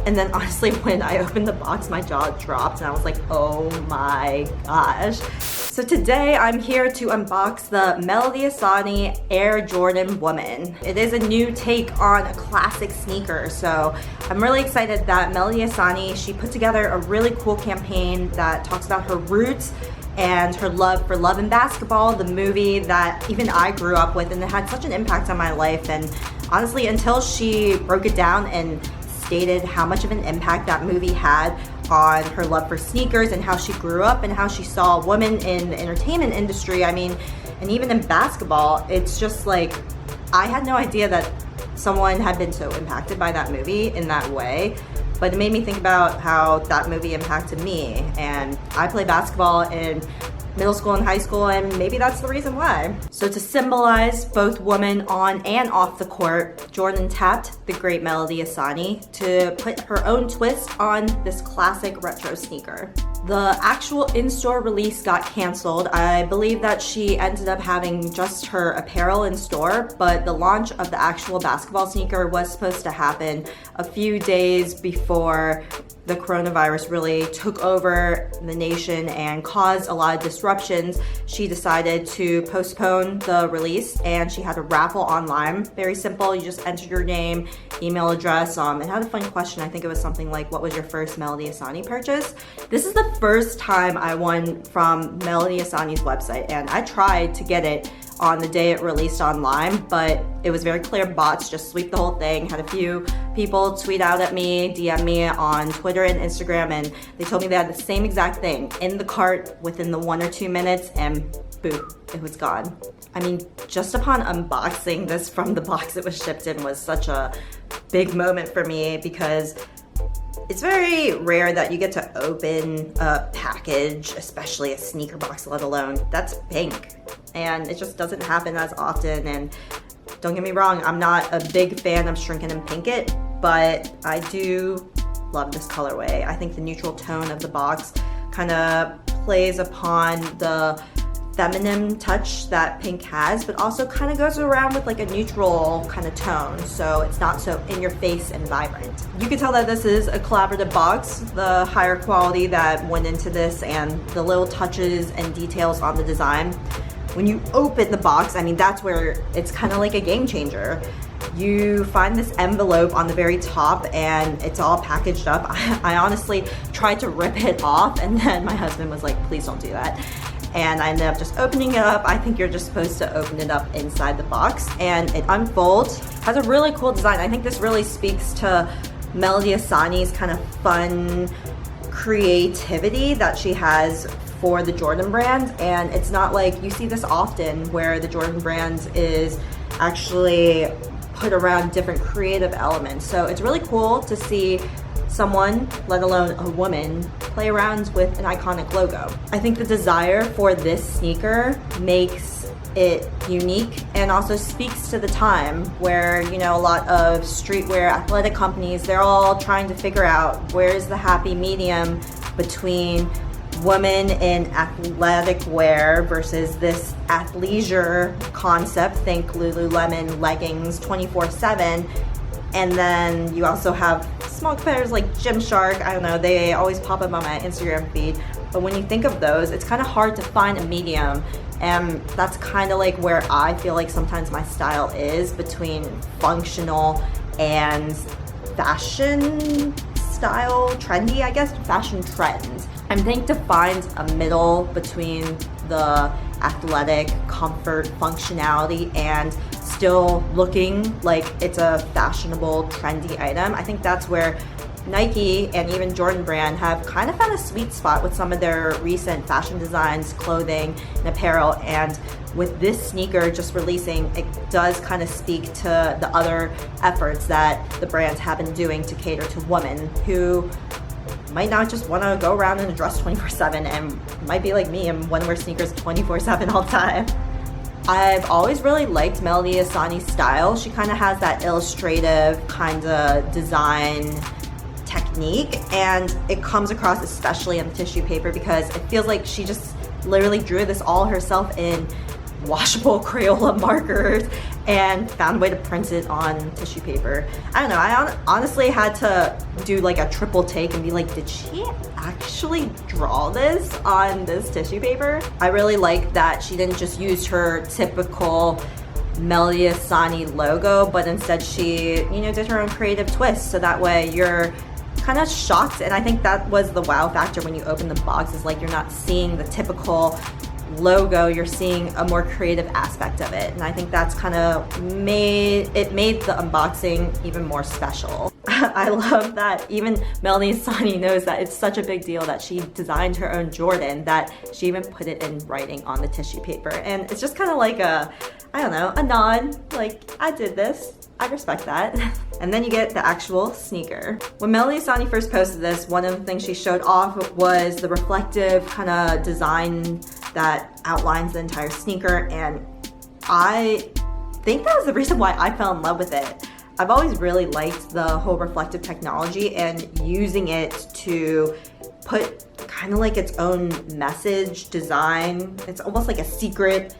And then honestly, when I opened the box, my jaw dropped and I was like, oh my gosh. So today I'm here to unbox the Melody Ehsani Air Jordan Woman. It is a new take on a classic sneaker. So I'm really excited that Melody Ehsani, she put together a really cool campaign that talks about her roots and her love for Love and Basketball, the movie that even I grew up with, and it had such an impact on my life. And honestly, until she broke it down and stated how much of an impact that movie had on her love for sneakers and how she grew up and how she saw women in the entertainment industry, I mean, and even in basketball, it's just like, I had no idea that someone had been so impacted by that movie in that way. But it made me think about how that movie impacted me. And I play basketball in middle school and high school, and maybe that's the reason why. So to symbolize both women on and off the court, Jordan tapped the great Melody Ehsani to put her own twist on this classic retro sneaker. The actual in-store release got canceled. I believe that she ended up having just her apparel in store, but the launch of the actual basketball sneaker was supposed to happen a few days before the coronavirus really took over the nation and caused a lot of disruptions. She decided to postpone the release, and she had a raffle online. Very simple, you just entered your name, email address. It had a fun question. I think it was something like, what was your first Melody Ehsani purchase? This is the first time I won from Melody Ehsani's website, and I tried to get it on the day it released online, but it was very clear bots just sweep the whole thing. Had a few people tweet out at me, DM me on Twitter and Instagram, and they told me they had the same exact thing in the cart within the 1 or 2 minutes, and boo, it was gone. I mean, just upon unboxing this from the box it was shipped in was such a big moment for me, because it's very rare that you get to open a package, especially a sneaker box, let alone that's pink. And it just doesn't happen as often. And don't get me wrong, I'm not a big fan of Shrink It and Pink It, but I do love this colorway. I think the neutral tone of the box kind of plays upon the feminine touch that pink has, but also kind of goes around with like a neutral kind of tone, so it's not so in your face and vibrant. You can tell that this is a collaborative box. The higher quality that went into this and the little touches and details on the design. When you open the box, I mean, that's where it's kind of like a game changer. You find this envelope on the very top and it's all packaged up. I honestly tried to rip it off, and then my husband was like, please don't do that. And I ended up just opening it up. I think you're just supposed to open it up inside the box, and it unfolds. Has a really cool design. I think this really speaks to Melody Ehsani's kind of fun creativity that she has for the Jordan brand. And it's not like you see this often where the Jordan brand is actually put around different creative elements. So it's really cool to see someone, let alone a woman, play around with an iconic logo. I think the desire for this sneaker makes it unique and also speaks to the time where, you know, a lot of streetwear athletic companies, they're all trying to figure out where's the happy medium between women in athletic wear versus this athleisure concept. Think Lululemon leggings 24/7. And then you also have small competitors like Gymshark. I don't know, they always pop up on my Instagram feed. But when you think of those, it's kind of hard to find a medium. And that's kind of like where I feel like sometimes my style is, between functional and fashion style, trendy, I guess, fashion trends. I'm thinking to find a middle between the athletic, comfort, functionality, and still looking like it's a fashionable, trendy item. I think that's where Nike and even Jordan brand have kind of found a sweet spot with some of their recent fashion designs, clothing, and apparel. And with this sneaker just releasing, it does kind of speak to the other efforts that the brands have been doing to cater to women who might not just want to go around in a dress 24/7 and might be like me and want to wear sneakers 24/7 all the time. I've always really liked Melody Ehsani's style. She kind of has that illustrative kind of design technique, and it comes across especially on the tissue paper because it feels like she just literally drew this all herself in washable Crayola markers and found a way to print it on tissue paper. I don't know, I honestly had to do like a triple take and be like, did she actually draw this on this tissue paper? I really like that she didn't just use her typical Melody Ehsani logo, but instead she, you know, did her own creative twist, so that way you're kind of shocked. And I think that was the wow factor when you open the box, is like you're not seeing the typical logo, you're seeing a more creative aspect of it. And I think that's kind of made the unboxing even more special. I love that even Melody Ehsani knows that it's such a big deal that she designed her own Jordan, that she even put it in writing on the tissue paper. And it's just kind of like a, I don't know, a nod, like, I did this, I respect that. And then you get the actual sneaker. When Melody Ehsani first posted this, one of the things she showed off was the reflective kind of design that outlines the entire sneaker, and I think that was the reason why I fell in love with it. I've always really liked the whole reflective technology and using it to put kind of like its own message design. It's almost like a secret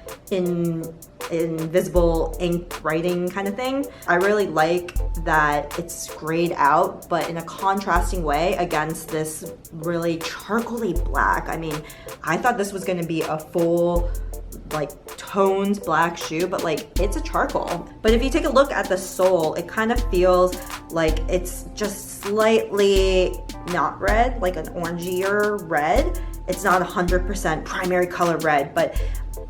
invisible ink writing kind of thing. I really like that it's grayed out, but in a contrasting way against this really charcoaly black. I mean, I thought this was going to be a full like toned black shoe, but like it's a charcoal. But if you take a look at the sole, it kind of feels like it's just slightly not red, like an orangier red. It's not 100% primary color red, but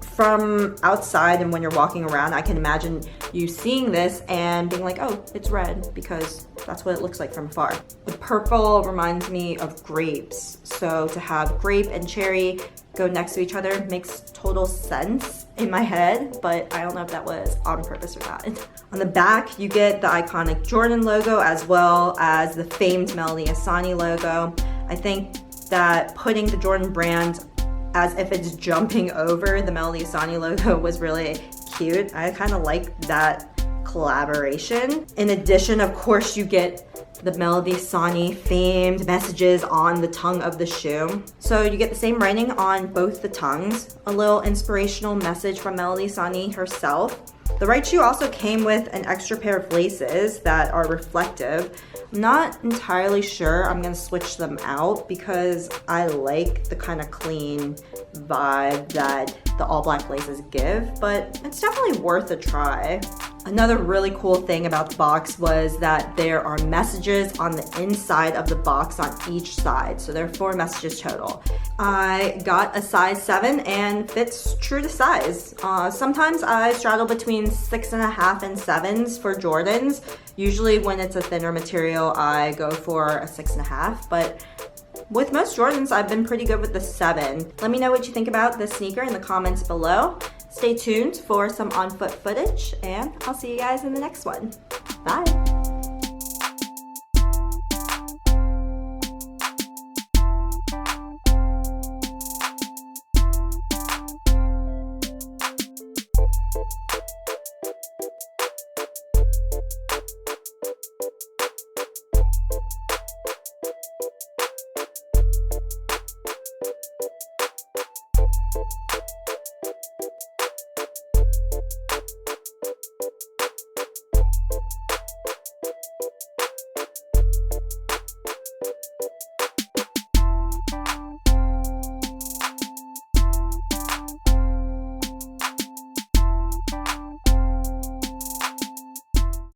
from outside and when you're walking around, I can imagine you seeing this and being like, oh, it's red, because that's what it looks like from afar. The purple reminds me of grapes. So to have grape and cherry go next to each other makes total sense in my head, but I don't know if that was on purpose or not. On the back, you get the iconic Jordan logo as well as the famed Melody Ehsani logo. I think that putting the Jordan brand as if it's jumping over the Melody Ehsani logo was really cute. I kind of like that collaboration. In addition, of course, you get the Melody Ehsani famed messages on the tongue of the shoe. So you get the same writing on both the tongues, a little inspirational message from Melody Ehsani herself. The right shoe also came with an extra pair of laces that are reflective. I'm not entirely sure I'm gonna switch them out because I like the kind of clean vibe that the all black laces give, but it's definitely worth a try. Another really cool thing about the box was that there are messages on the inside of the box on each side. So there are 4 messages total. I got a size 7 and fits true to size. Sometimes I straddle between 6.5 and 7s for Jordans. Usually when it's a thinner material, I go for a 6.5, but with most Jordans, I've been pretty good with the 7. Let me know what you think about this sneaker in the comments below. Stay tuned for some on-foot footage, and I'll see you guys in the next one. Bye.